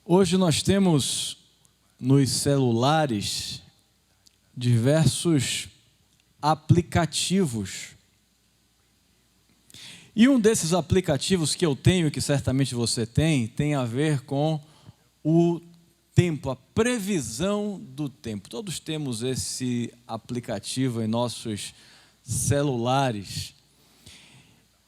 Hoje nós temos nos celulares diversos aplicativos. E um desses aplicativos que eu tenho, que certamente você tem a ver com o tempo, a previsão do tempo. Todos temos esse aplicativo em nossos celulares.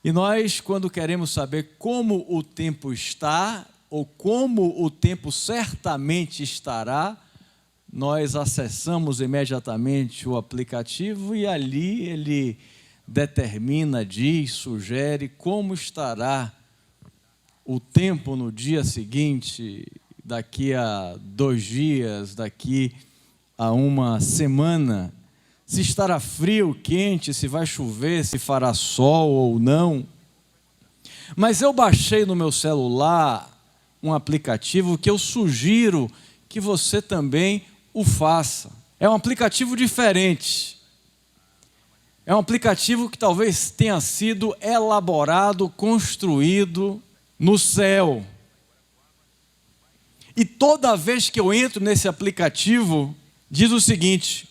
E nós, quando queremos saber como o tempo está, ou como o tempo certamente estará, nós acessamos imediatamente o aplicativo e ali ele determina, diz, sugere como estará o tempo no dia seguinte, daqui a 2 dias, daqui a 1 semana, se estará frio, quente, se vai chover, se fará sol ou não. Mas eu baixei no meu celular um aplicativo que eu sugiro que você também o faça. É um aplicativo diferente. É um aplicativo que talvez tenha sido elaborado, construído no céu. E toda vez que eu entro nesse aplicativo, diz o seguinte: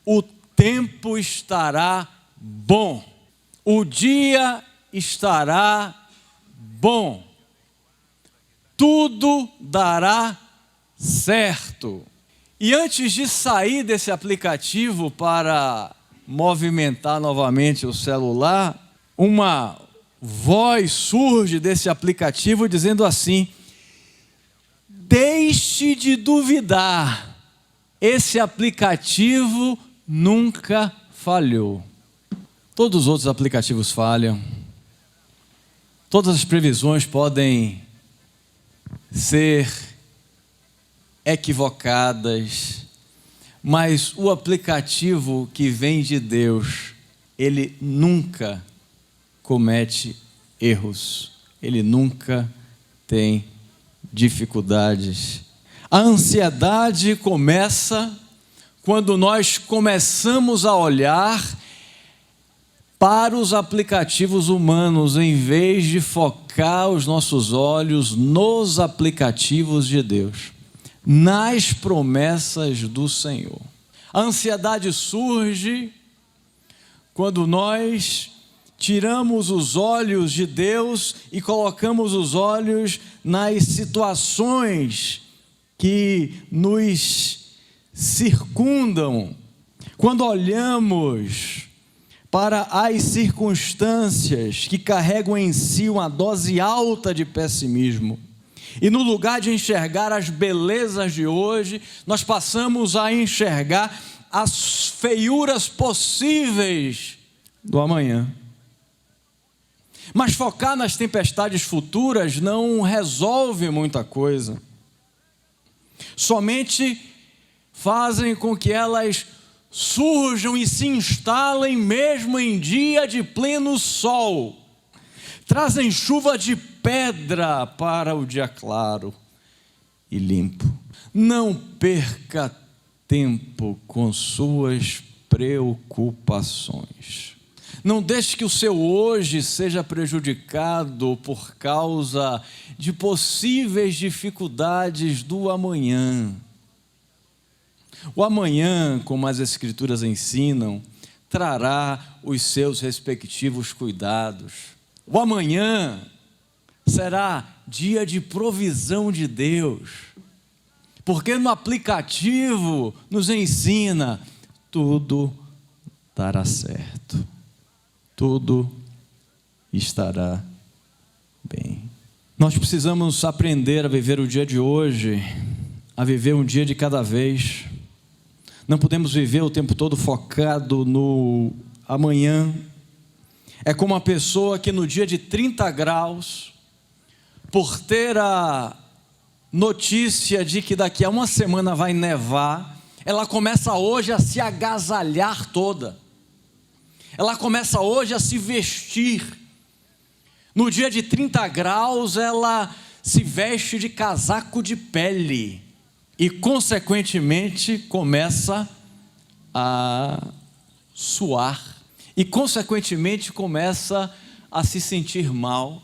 o tempo estará bom, o dia estará bom, tudo dará certo. E antes de sair desse aplicativo para movimentar novamente o celular, uma voz surge desse aplicativo dizendo assim: deixe de duvidar, esse aplicativo nunca falhou. Todos os outros aplicativos falham, todas as previsões podem ser equivocadas, mas o aplicativo que vem de Deus, ele nunca comete erros, ele nunca tem dificuldades. A ansiedade começa quando nós começamos a olhar para os aplicativos humanos, em vez de focar os nossos olhos nos aplicativos de Deus, nas promessas do Senhor. A ansiedade surge quando nós tiramos os olhos de Deus e colocamos os olhos nas situações que nos circundam. Quando olhamos para as circunstâncias que carregam em si uma dose alta de pessimismo, e no lugar de enxergar as belezas de hoje, nós passamos a enxergar as feiuras possíveis do amanhã. Mas focar nas tempestades futuras não resolve muita coisa. Somente fazem com que elas surjam e se instalem mesmo em dia de pleno sol. Trazem chuva de pedra para o dia claro e limpo. Não perca tempo com suas preocupações. Não deixe que o seu hoje seja prejudicado por causa de possíveis dificuldades do amanhã. O amanhã, como as Escrituras ensinam, trará os seus respectivos cuidados. O amanhã será dia de provisão de Deus, porque no aplicativo nos ensina: tudo dará certo, tudo estará bem. Nós precisamos aprender a viver o dia de hoje, a viver um dia de cada vez. Não podemos viver o tempo todo focado no amanhã. É como uma pessoa que no dia de 30 graus, por ter a notícia de que daqui a 1 semana vai nevar, ela começa hoje a se agasalhar toda. Ela começa hoje a se vestir. No dia de 30 graus, ela se veste de casaco de pele. E, consequentemente, começa a suar. E, consequentemente, começa a se sentir mal.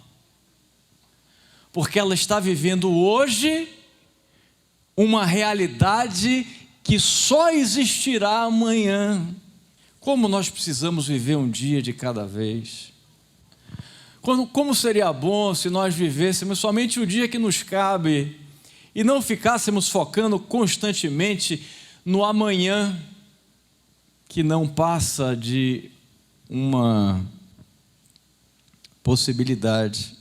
Porque ela está vivendo hoje uma realidade que só existirá amanhã. Como nós precisamos viver um dia de cada vez. Como seria bom se nós vivêssemos somente o dia que nos cabe e não ficássemos focando constantemente no amanhã, que não passa de uma possibilidade.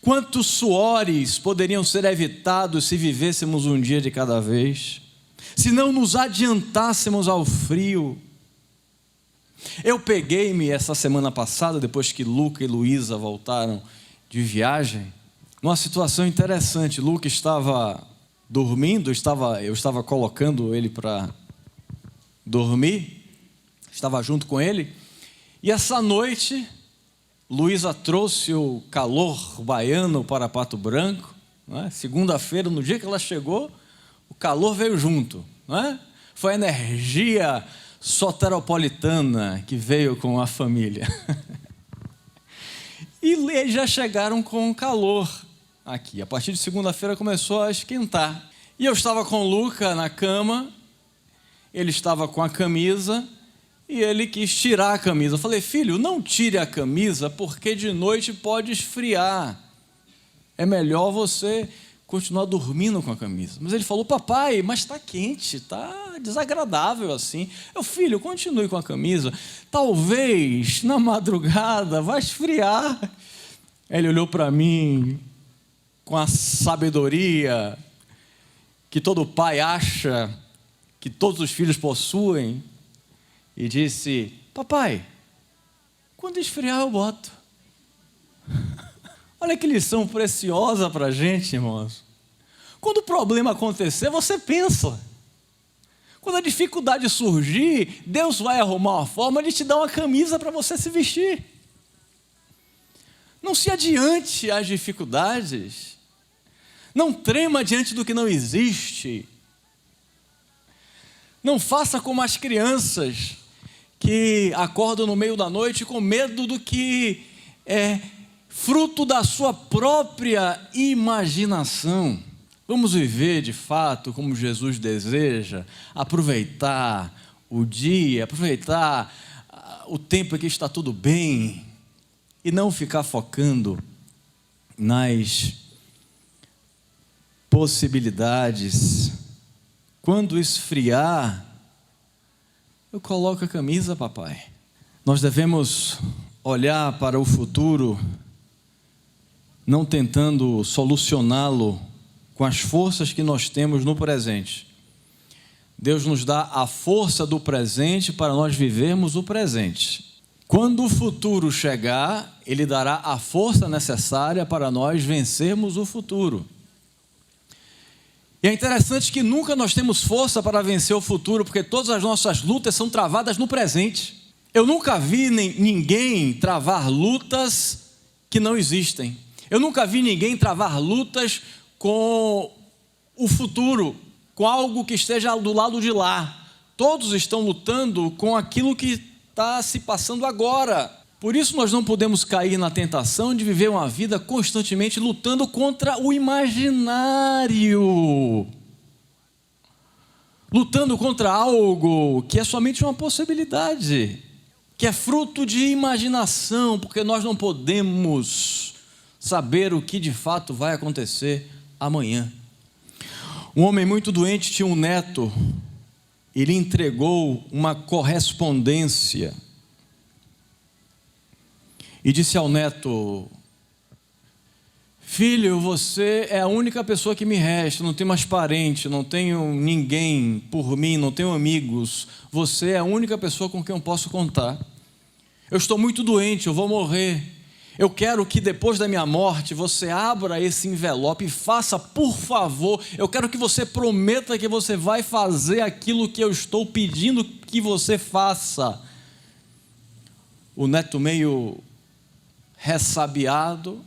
Quantos suores poderiam ser evitados se vivêssemos um dia de cada vez? Se não nos adiantássemos ao frio. Eu peguei-me essa semana passada, depois que Luca e Luísa voltaram de viagem, numa situação interessante. Luca estava dormindo, eu estava colocando ele para dormir, estava junto com ele, e essa noite Luísa trouxe o calor baiano para Pato Branco, não é? Segunda-feira, no dia que ela chegou, o calor veio junto, não é? Foi a energia soteropolitana que veio com a família. E eles já chegaram com calor aqui. A partir de segunda-feira começou a esquentar. E eu estava com o Luca na cama, ele estava com a camisa e ele quis tirar a camisa. Eu falei: filho, não tire a camisa porque de noite pode esfriar. É melhor você continuar dormindo com a camisa. Mas ele falou: papai, mas está quente, está desagradável assim. Filho, continue com a camisa. Talvez na madrugada vai esfriar. Ele olhou para mim com a sabedoria que todo pai acha que todos os filhos possuem e disse: papai, quando esfriar eu boto. Olha que lição preciosa para a gente, irmãos. Quando o problema acontecer, você pensa. Quando a dificuldade surgir, Deus vai arrumar uma forma de te dar uma camisa para você se vestir. Não se adiante às dificuldades. Não trema diante do que não existe. Não faça como as crianças que acordam no meio da noite com medo do que é fruto da sua própria imaginação. Vamos viver de fato como Jesus deseja, aproveitar o dia, aproveitar o tempo em que está tudo bem e não ficar focando nas possibilidades. Quando esfriar, eu coloco a camisa, papai. Nós devemos olhar para o futuro, não tentando solucioná-lo com as forças que nós temos no presente. Deus nos dá a força do presente para nós vivermos o presente. Quando o futuro chegar, Ele dará a força necessária para nós vencermos o futuro. E é interessante que nunca nós temos força para vencer o futuro, porque todas as nossas lutas são travadas no presente. Eu nunca vi ninguém travar lutas que não existem. Eu nunca vi ninguém travar lutas com o futuro, com algo que esteja do lado de lá. Todos estão lutando com aquilo que está se passando agora. Por isso nós não podemos cair na tentação de viver uma vida constantemente lutando contra o imaginário. Lutando contra algo que é somente uma possibilidade, que é fruto de imaginação, porque nós não podemos saber o que de fato vai acontecer amanhã. Um homem muito doente tinha um neto. Ele entregou uma correspondência e disse ao neto: filho, você é a única pessoa que me resta, não tenho mais parente, não tenho ninguém por mim, não tenho amigos, você é a única pessoa com quem eu posso contar. Eu estou muito doente, eu vou morrer. Eu quero que depois da minha morte você abra esse envelope e faça, por favor, eu quero que você prometa que você vai fazer aquilo que eu estou pedindo que você faça. O neto, meio ressabiado,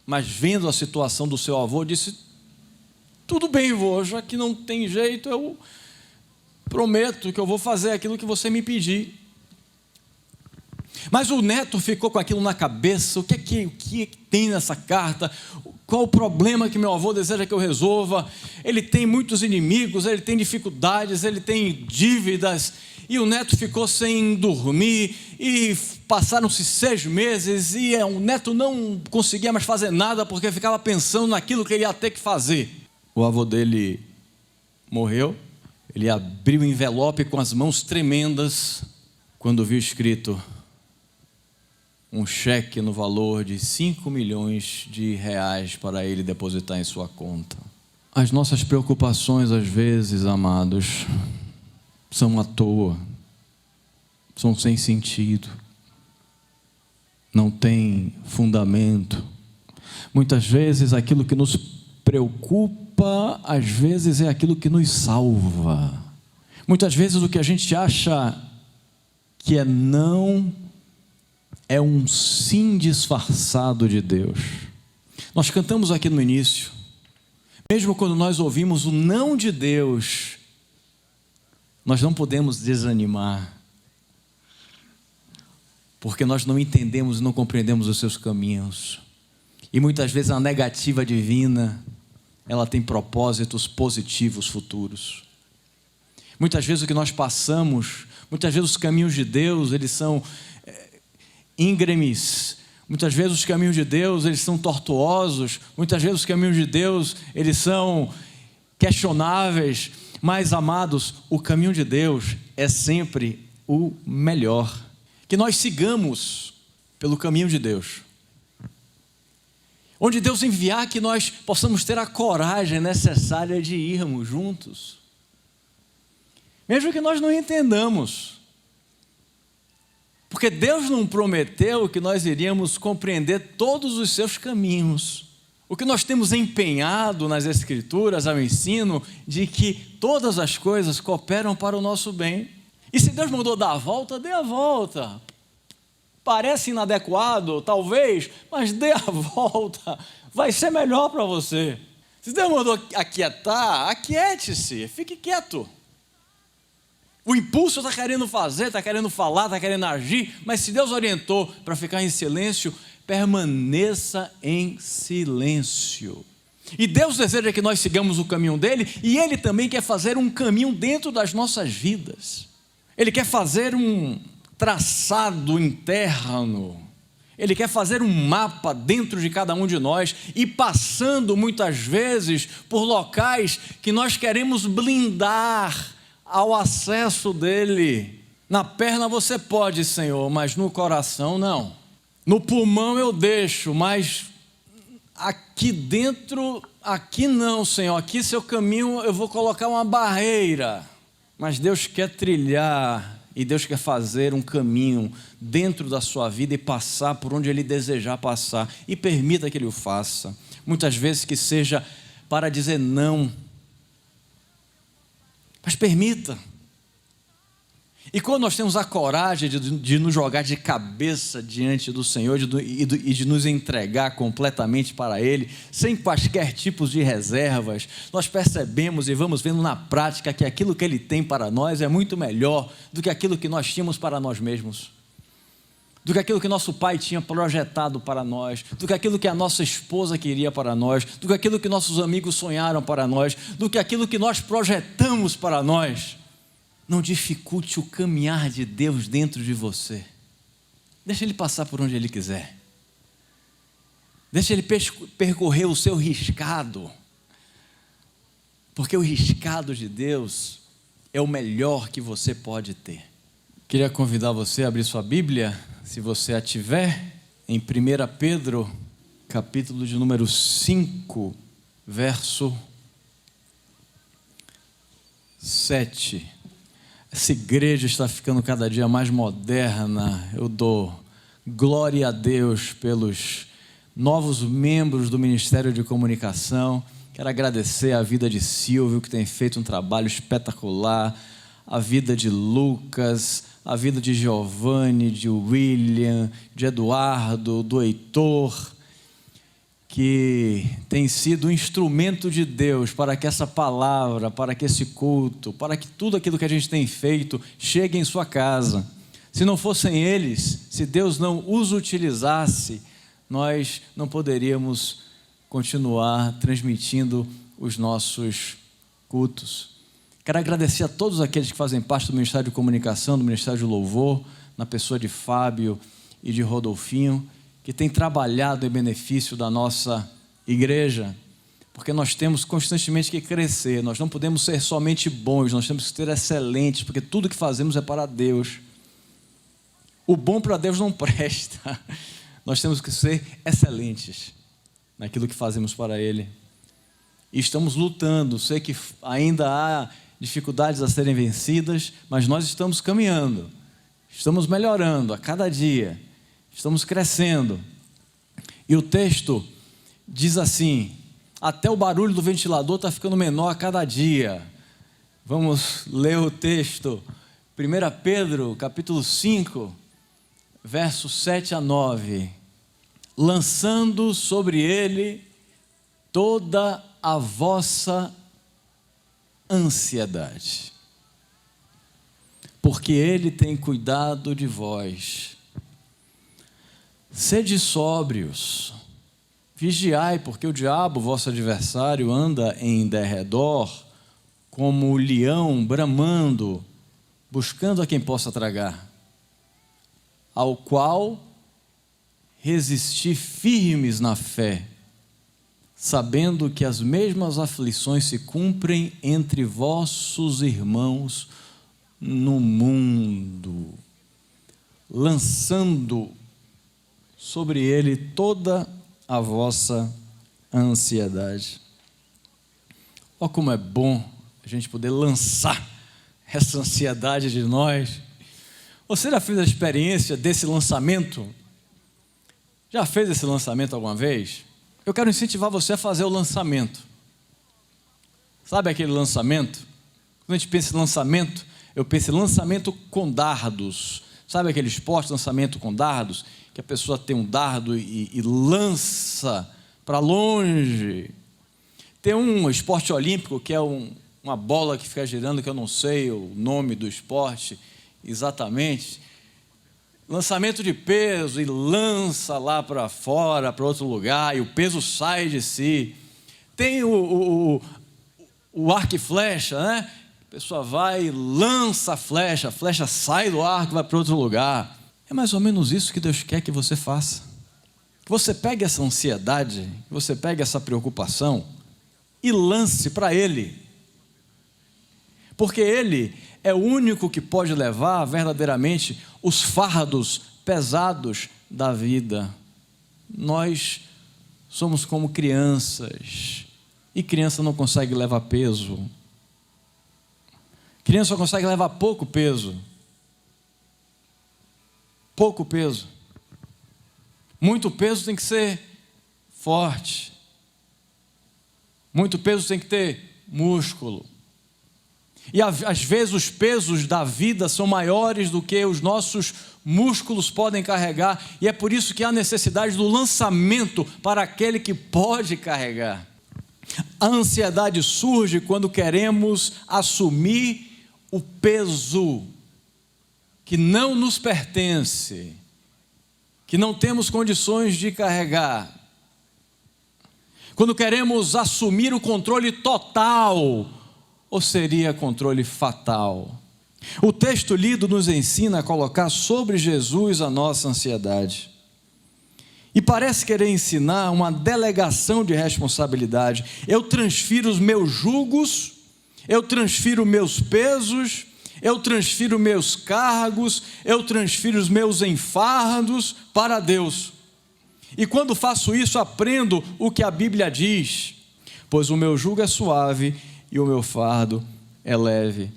mas vendo a situação do seu avô, disse: tudo bem, vô, já que não tem jeito, eu prometo que eu vou fazer aquilo que você me pedir. Mas o neto ficou com aquilo na cabeça: o que tem nessa carta? Qual o problema que meu avô deseja que eu resolva? Ele tem muitos inimigos, ele tem dificuldades, ele tem dívidas. E o neto ficou sem dormir, e passaram-se 6 meses, e o neto não conseguia mais fazer nada, porque ficava pensando naquilo que ele ia ter que fazer. O avô dele morreu, ele abriu o envelope com as mãos tremendas, quando viu escrito um cheque no valor de 5 milhões de reais para ele depositar em sua conta. As nossas preocupações, às vezes, amados, são à toa, são sem sentido, não tem fundamento. Muitas vezes aquilo que nos preocupa, às vezes é aquilo que nos salva. Muitas vezes o que a gente acha que é não, é um sim disfarçado de Deus. Nós cantamos aqui no início, mesmo quando nós ouvimos o não de Deus, nós não podemos desanimar, porque nós não entendemos e não compreendemos os seus caminhos. E muitas vezes a negativa divina, ela tem propósitos positivos futuros. Muitas vezes o que nós passamos, muitas vezes os caminhos de Deus, eles são íngremes. Muitas vezes os caminhos de Deus, eles são tortuosos. Muitas vezes os caminhos de Deus, eles são questionáveis. Mas, amados, o caminho de Deus é sempre o melhor. Que nós sigamos pelo caminho de Deus. Onde Deus enviar, que nós possamos ter a coragem necessária de irmos juntos. Mesmo que nós não entendamos. Porque Deus não prometeu que nós iríamos compreender todos os seus caminhos. O que nós temos empenhado nas Escrituras, ao ensino, de que todas as coisas cooperam para o nosso bem. E se Deus mandou dar a volta, dê a volta. Parece inadequado, talvez, mas dê a volta. Vai ser melhor para você. Se Deus mandou aquietar, aquiete-se, fique quieto. O impulso está querendo fazer, está querendo falar, está querendo agir, mas se Deus orientou para ficar em silêncio, permaneça em silêncio. E Deus deseja que nós sigamos o caminho dele, e ele também quer fazer um caminho dentro das nossas vidas. Ele quer fazer um traçado interno. Ele quer fazer um mapa dentro de cada um de nós, e passando muitas vezes por locais que nós queremos blindar ao acesso dele. Na perna você pode, Senhor, mas no coração não. No pulmão eu deixo, mas aqui dentro, aqui não, Senhor. Aqui seu caminho eu vou colocar uma barreira. Mas Deus quer trilhar e Deus quer fazer um caminho dentro da sua vida e passar por onde Ele desejar passar. E permita que Ele o faça. Muitas vezes que seja para dizer não. Mas permita. E quando nós temos a coragem de nos jogar de cabeça diante do Senhor e de nos entregar completamente para Ele, sem quaisquer tipos de reservas, nós percebemos e vamos vendo na prática que aquilo que Ele tem para nós é muito melhor do que aquilo que nós tínhamos para nós mesmos, do que aquilo que nosso pai tinha projetado para nós, do que aquilo que a nossa esposa queria para nós, do que aquilo que nossos amigos sonharam para nós, do que aquilo que nós projetamos para nós. Não dificulte o caminhar de Deus dentro de você. Deixa Ele passar por onde Ele quiser. Deixa Ele percorrer o seu riscado. Porque o riscado de Deus é o melhor que você pode ter. Queria convidar você a abrir sua Bíblia, se você a tiver, em 1 Pedro, capítulo de número 5, verso 7. Essa igreja está ficando cada dia mais moderna. Eu dou glória a Deus pelos novos membros do Ministério de Comunicação. Quero agradecer a vida de Silvio, que tem feito um trabalho espetacular, a vida de Lucas, a vida de Giovanni, de William, de Eduardo, do Heitor, que tem sido um instrumento de Deus para que essa palavra, para que esse culto, para que tudo aquilo que a gente tem feito chegue em sua casa. Se não fossem eles, se Deus não os utilizasse, nós não poderíamos continuar transmitindo os nossos cultos. Quero agradecer a todos aqueles que fazem parte do Ministério de Comunicação, do Ministério de Louvor, na pessoa de Fábio e de Rodolfinho, que têm trabalhado em benefício da nossa igreja, porque nós temos constantemente que crescer, nós não podemos ser somente bons, nós temos que ser excelentes, porque tudo que fazemos é para Deus. O bom para Deus não presta, nós temos que ser excelentes naquilo que fazemos para Ele. E estamos lutando, sei que ainda há dificuldades a serem vencidas, mas nós estamos caminhando, estamos melhorando a cada dia, estamos crescendo. E o texto diz assim: até o barulho do ventilador está ficando menor a cada dia. Vamos ler o texto, 1 Pedro, capítulo 5, versos 7 a 9. Lançando sobre ele toda a vossa ansiedade, porque ele tem cuidado de vós. Sede sóbrios, vigiai, porque o diabo, vosso adversário, anda em derredor, como o leão bramando, buscando a quem possa tragar, ao qual resisti firmes na fé, sabendo que as mesmas aflições se cumprem entre vossos irmãos no mundo, lançando sobre ele toda a vossa ansiedade. Ó, como é bom a gente poder lançar essa ansiedade de nós. Você já fez a experiência desse lançamento? Já fez esse lançamento alguma vez? Eu quero incentivar você a fazer o lançamento. Sabe aquele lançamento? Quando a gente pensa em lançamento, eu penso em lançamento com dardos. Sabe aquele esporte, lançamento com dardos? Que a pessoa tem um dardo e lança para longe. Tem um esporte olímpico que é uma bola que fica girando, que eu não sei o nome do esporte exatamente. Lançamento de peso, e lança lá para fora, para outro lugar, e o peso sai de si. Tem o arco e flecha, né? A pessoa vai e lança a flecha sai do arco e vai para outro lugar. É mais ou menos isso que Deus quer que você faça. Que você pegue essa ansiedade, que você pegue essa preocupação e lance para Ele. Porque Ele é o único que pode levar verdadeiramente os fardos pesados da vida. Nós somos como crianças, e criança não consegue levar peso. Criança só consegue levar pouco peso. Pouco peso. Muito peso tem que ser forte. Muito peso tem que ter músculo. E às vezes os pesos da vida são maiores do que os nossos músculos podem carregar, e é por isso que há necessidade do lançamento para aquele que pode carregar. A ansiedade surge quando queremos assumir o peso que não nos pertence, que não temos condições de carregar. Quando queremos assumir o controle total, ou seria controle fatal? O texto lido nos ensina a colocar sobre Jesus a nossa ansiedade. E parece querer ensinar uma delegação de responsabilidade. Eu transfiro os meus julgos, eu transfiro meus pesos, eu transfiro meus cargos, eu transfiro os meus enfardos para Deus. E quando faço isso, aprendo o que a Bíblia diz: pois o meu jugo é suave e o meu fardo é leve.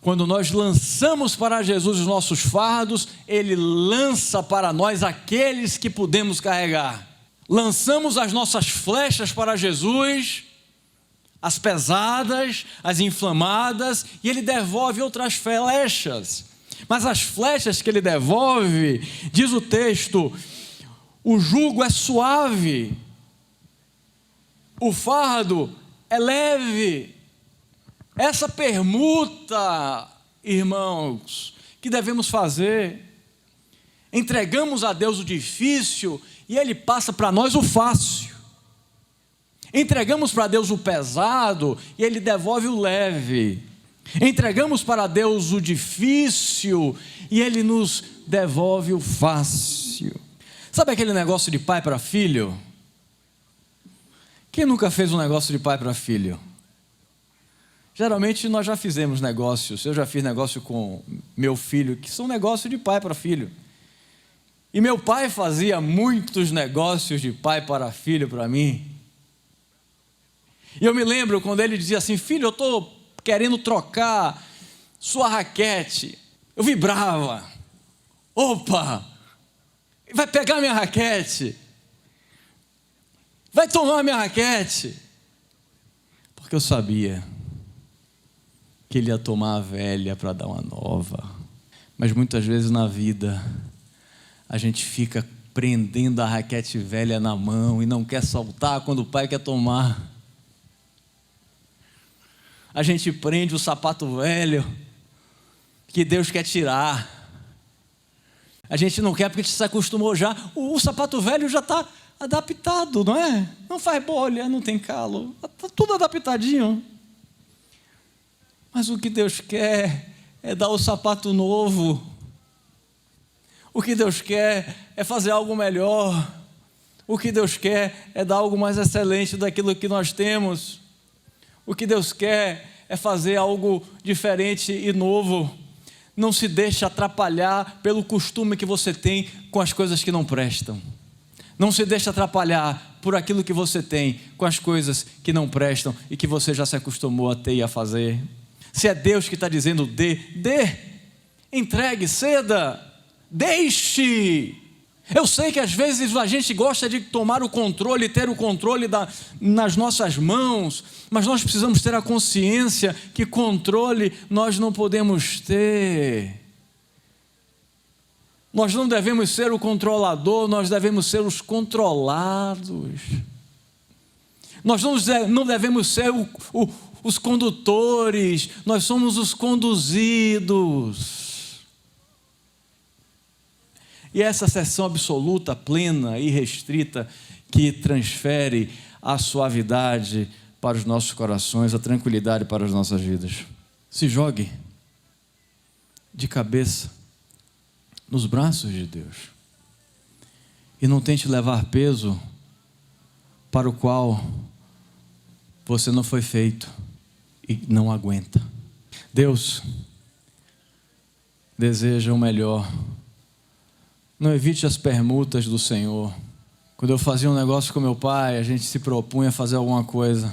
Quando nós lançamos para Jesus os nossos fardos, Ele lança para nós aqueles que podemos carregar. Lançamos as nossas flechas para Jesus, as pesadas, as inflamadas, e Ele devolve outras flechas. Mas as flechas que Ele devolve, diz o texto, o jugo é suave, o fardo é leve. Essa permuta, irmãos, que devemos fazer. Entregamos a Deus o difícil e Ele passa para nós o fácil. Entregamos para Deus o pesado e Ele devolve o leve. Entregamos para Deus o difícil e Ele nos devolve o fácil. Sabe aquele negócio de pai para filho? Quem nunca fez um negócio de pai para filho? Geralmente nós já fizemos negócios. Eu já fiz negócio com meu filho, que são negócios de pai para filho. E meu pai fazia muitos negócios de pai para filho para mim. E eu me lembro quando ele dizia assim: filho, eu estou querendo trocar sua raquete. Eu vibrava. Opa! Vai pegar minha raquete. Vai tomar minha raquete. Porque eu sabia que ele ia tomar a velha para dar uma nova. Mas muitas vezes na vida a gente fica prendendo a raquete velha na mão e não quer soltar quando o pai quer tomar. A gente prende o sapato velho que Deus quer tirar. A gente não quer porque a gente se acostumou já. O sapato velho já está adaptado, não é? Não faz bolha, não tem calo. Está tudo adaptadinho. Mas o que Deus quer é dar o sapato novo. O que Deus quer é fazer algo melhor. O que Deus quer é dar algo mais excelente daquilo que nós temos. O que Deus quer é fazer algo diferente e novo. Não se deixe atrapalhar pelo costume que você tem com as coisas que não prestam. Não se deixe atrapalhar por aquilo que você tem com as coisas que não prestam e que você já se acostumou a ter e a fazer. Se é Deus que está dizendo dê, entregue, ceda, deixe. Eu sei que às vezes a gente gosta de tomar o controle, ter o controle nas nossas mãos, mas nós precisamos ter a consciência que controle nós não podemos ter. Nós não devemos ser o controlador, nós devemos ser os controlados. Nós não devemos ser os condutores, nós somos os conduzidos. E essa seção absoluta, plena e restrita, que transfere a suavidade para os nossos corações, a tranquilidade para as nossas vidas. Se jogue de cabeça nos braços de Deus e não tente levar peso para o qual você não foi feito e não aguenta. Deus deseja o melhor. Não evite as permutas do Senhor. Quando eu fazia um negócio com meu pai, a gente se propunha a fazer alguma coisa.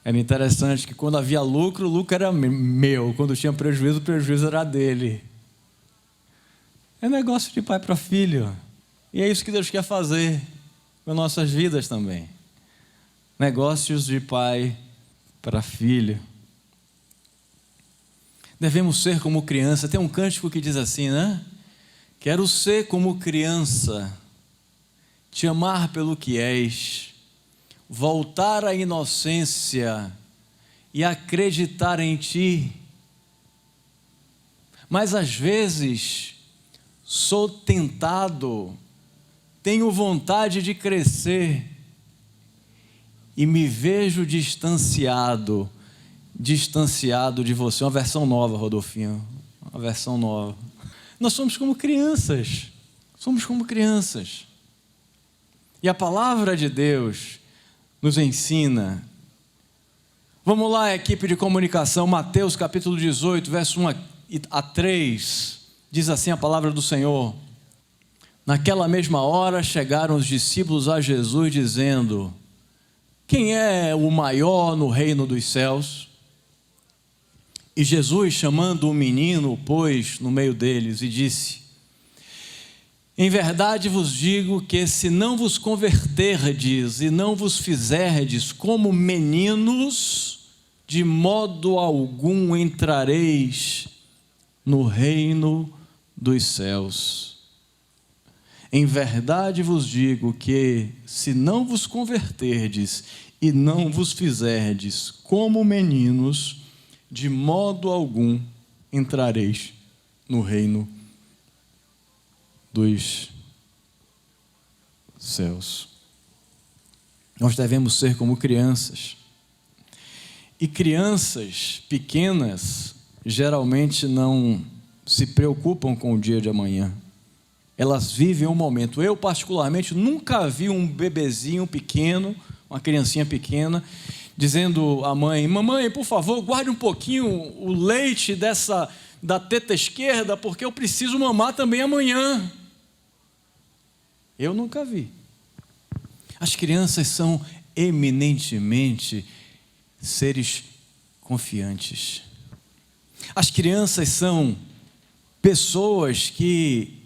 Era interessante que quando havia lucro, o lucro era meu. Quando tinha prejuízo, o prejuízo era dele. É negócio de pai para filho. E é isso que Deus quer fazer com nossas vidas também. Negócios de pai para filho. Devemos ser como criança. Tem um cântico que diz assim, né? Quero ser como criança, te amar pelo que és, voltar à inocência e acreditar em ti. Mas às vezes sou tentado, tenho vontade de crescer e me vejo distanciado de você. Uma versão nova, Rodolfinho, uma versão nova. Nós somos como crianças, E a palavra de Deus nos ensina. Vamos lá, equipe de comunicação, Mateus capítulo 18, verso 1 a 3, diz assim a palavra do Senhor. Naquela mesma hora chegaram os discípulos a Jesus dizendo: quem é o maior no reino dos céus? E Jesus, chamando o menino, pôs no meio deles e disse: em verdade vos digo que se não vos converterdes e não vos fizerdes como meninos, de modo algum entrareis no reino dos céus. Em verdade vos digo que se não vos converterdes e não vos fizerdes como meninos, de modo algum entrareis no reino dos céus. Nós devemos ser como crianças. E crianças pequenas geralmente não se preocupam com o dia de amanhã. Elas vivem um momento. Eu, particularmente, nunca vi um bebezinho pequeno, uma criancinha pequena, dizendo à mãe: mamãe, por favor, guarde um pouquinho o leite da teta esquerda, porque eu preciso mamar também amanhã. Eu nunca vi. As crianças são eminentemente seres confiantes. As crianças são pessoas que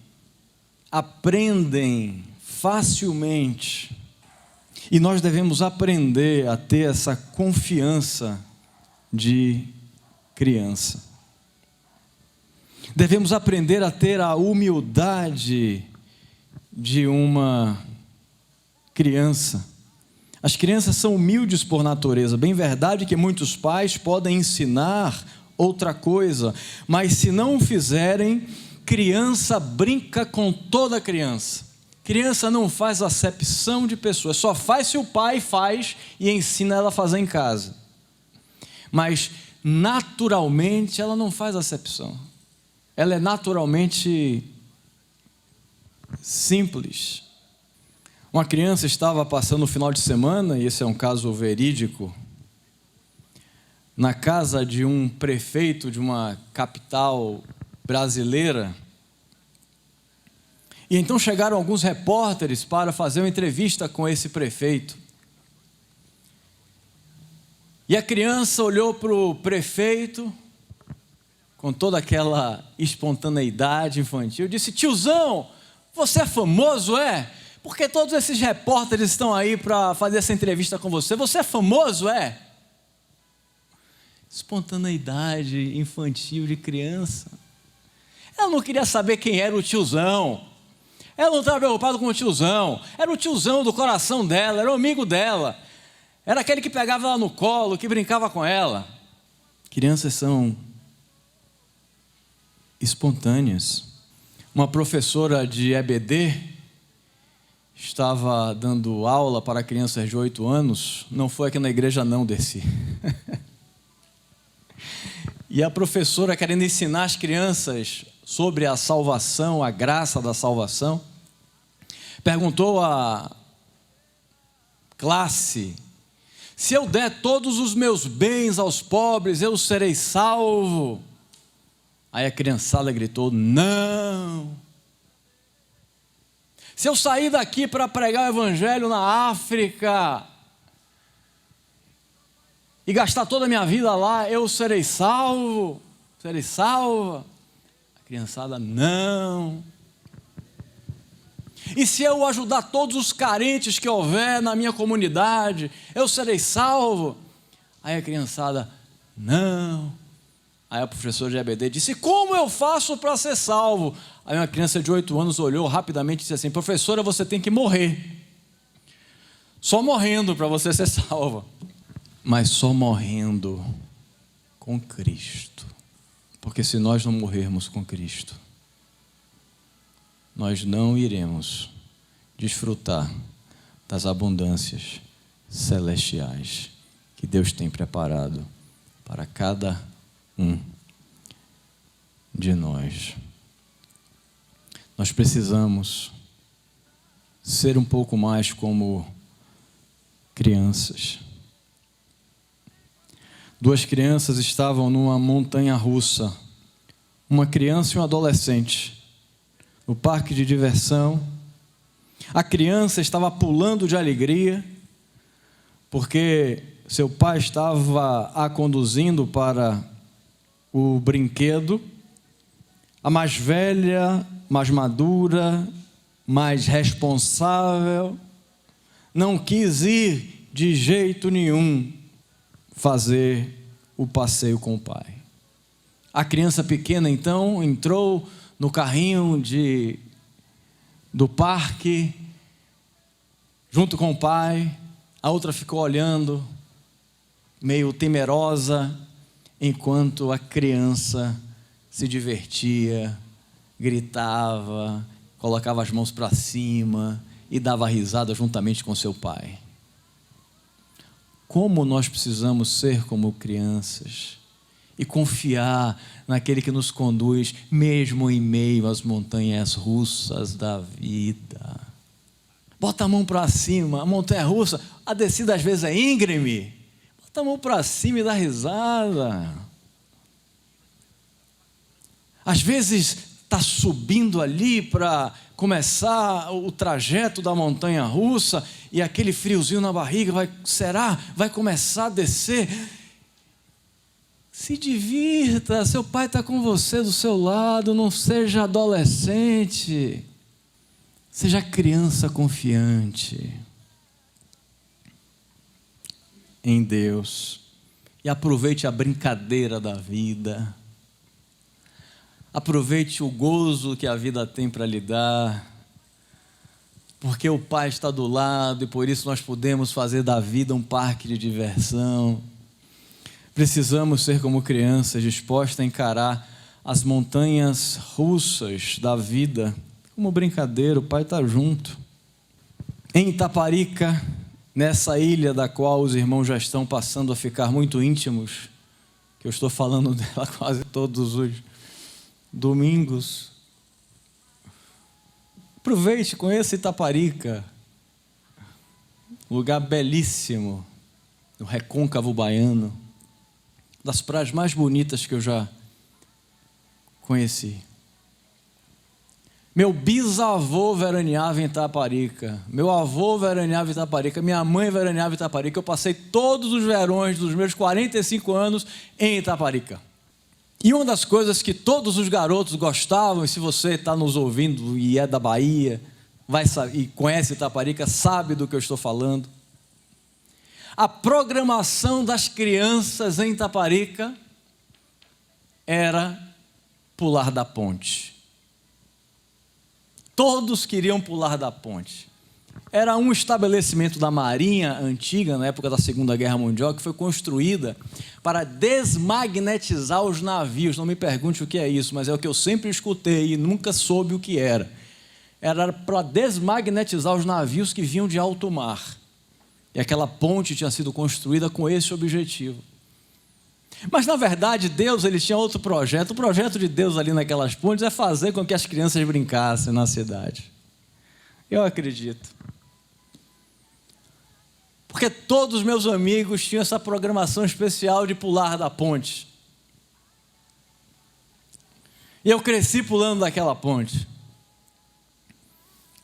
aprendem facilmente, e nós devemos aprender a ter essa confiança de criança. Devemos aprender a ter a humildade de uma criança. As crianças são humildes por natureza. Bem verdade que muitos pais podem ensinar outra coisa, mas se não o fizerem, criança brinca com toda criança. Criança não faz acepção de pessoas, só faz se o pai faz e ensina ela a fazer em casa. Mas naturalmente ela não faz acepção. Ela é naturalmente simples. Uma criança estava passando o final de semana, e esse é um caso verídico, na casa de um prefeito de uma capital brasileira. E então chegaram alguns repórteres para fazer uma entrevista com esse prefeito. E a criança olhou para o prefeito, com toda aquela espontaneidade infantil, e disse: tiozão, você é famoso, é? Porque todos esses repórteres estão aí para fazer essa entrevista com você. Você é famoso, é? Espontaneidade infantil de criança. Ela não queria saber quem era o tiozão. Ela não estava preocupada com o tiozão. Era o tiozão do coração dela, era o amigo dela. Era aquele que pegava ela no colo, que brincava com ela. Crianças são espontâneas. Uma professora de EBD estava dando aula para crianças de 8 anos, não foi aqui na igreja não, Dercy. E a professora, querendo ensinar as crianças sobre a salvação, a graça da salvação, perguntou à classe: se eu der todos os meus bens aos pobres, eu serei salvo? Aí a criançada gritou: não! Se eu sair daqui para pregar o evangelho na África e gastar toda a minha vida lá, eu serei salvo? Serei salva? A criançada: não. E se eu ajudar todos os carentes que houver na minha comunidade, eu serei salvo? Aí a criançada: não. Aí a professora de EBD disse: como eu faço para ser salvo? Aí uma criança de 8 anos olhou rapidamente e disse assim: professora, você tem que morrer. Só morrendo para você ser salva. Mas só morrendo com Cristo. Porque se nós não morrermos com Cristo, nós não iremos desfrutar das abundâncias celestiais que Deus tem preparado para cada um de nós. Nós precisamos ser um pouco mais como crianças. 2 crianças estavam numa montanha russa, uma criança e um adolescente, no parque de diversão. A criança estava pulando de alegria, porque seu pai estava a conduzindo para o brinquedo. A mais velha, mais madura, mais responsável, não quis ir de jeito nenhum fazer o passeio com o pai. A criança pequena então entrou no carrinho do parque, junto com o pai. A outra ficou olhando, meio temerosa, enquanto a criança se divertia, gritava, colocava as mãos para cima e dava risada juntamente com seu pai. Como nós precisamos ser como crianças e confiar naquele que nos conduz, mesmo em meio às montanhas russas da vida. Bota a mão para cima, a montanha russa, a descida às vezes é íngreme. Bota a mão para cima e dá risada. Às vezes está subindo ali para começar o trajeto da montanha russa e aquele friozinho na barriga vai começar a descer. Se divirta, seu pai está com você do seu lado, não seja adolescente, seja criança confiante em Deus e aproveite a brincadeira da vida. Aproveite o gozo que a vida tem para lhe dar, porque o Pai está do lado e por isso nós podemos fazer da vida um parque de diversão. Precisamos ser como crianças, dispostas a encarar as montanhas russas da vida como brincadeira. O Pai está junto. Em Itaparica, nessa ilha da qual os irmãos já estão passando a ficar muito íntimos, que eu estou falando dela quase todos os domingos. Aproveite, conheça Itaparica, lugar belíssimo, no recôncavo baiano, das praias mais bonitas que eu já conheci. Meu bisavô veraneava em Itaparica, meu avô veraneava em Itaparica, minha mãe veraneava em Itaparica. Eu passei todos os verões dos meus 45 anos em Itaparica. E uma das coisas que todos os garotos gostavam, e se você está nos ouvindo e é da Bahia, e conhece Itaparica, sabe do que eu estou falando. A programação das crianças em Itaparica era pular da ponte. Todos queriam pular da ponte. Era um estabelecimento da Marinha antiga, na época da Segunda Guerra Mundial, que foi construída para desmagnetizar os navios. Não me pergunte o que é isso, mas é o que eu sempre escutei e nunca soube o que era. Era para desmagnetizar os navios que vinham de alto mar. E aquela ponte tinha sido construída com esse objetivo. Mas, na verdade, Deus ele tinha outro projeto. O projeto de Deus ali naquelas pontes é fazer com que as crianças brincassem na cidade. Eu acredito. Porque todos os meus amigos tinham essa programação especial de pular da ponte. E eu cresci pulando daquela ponte.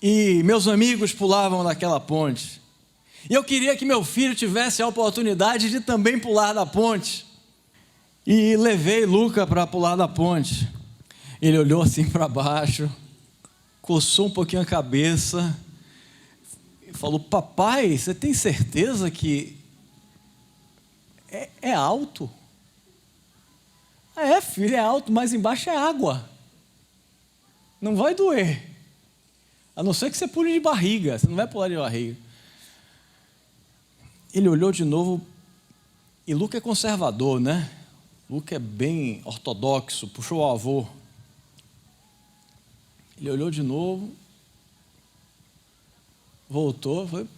E meus amigos pulavam daquela ponte. E eu queria que meu filho tivesse a oportunidade de também pular da ponte. E levei Luca para pular da ponte. Ele olhou assim para baixo, coçou um pouquinho a cabeça e falou: papai, você tem certeza que é alto? É, filho, é alto, mas embaixo é água. Não vai doer. A não ser que você pule de barriga, você não vai pular de barriga. Ele olhou de novo, e Luca é conservador, né? Luca é bem ortodoxo, puxou o avô. Ele olhou de novo, voltou, foi: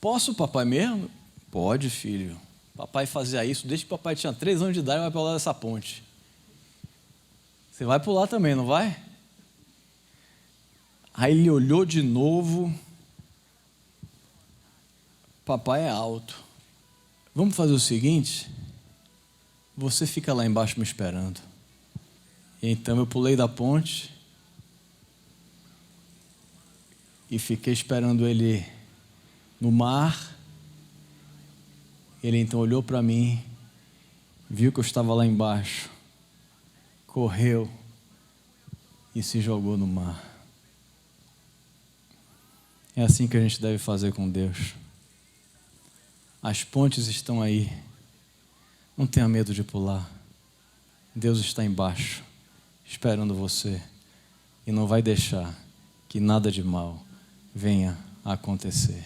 posso, papai, mesmo? Pode, filho. Papai fazia isso desde que papai tinha 3 anos de idade, vai pular dessa ponte. Você vai pular também, não vai? Aí ele olhou de novo. Papai é alto. Vamos fazer o seguinte: você fica lá embaixo me esperando. Então eu pulei da ponte e fiquei esperando ele no mar. Ele então olhou para mim, viu que eu estava lá embaixo, correu e se jogou no mar. É assim que a gente deve fazer com Deus. As pontes estão aí. Não tenha medo de pular. Deus está embaixo, esperando você, e não vai deixar que nada de mal venha a acontecer.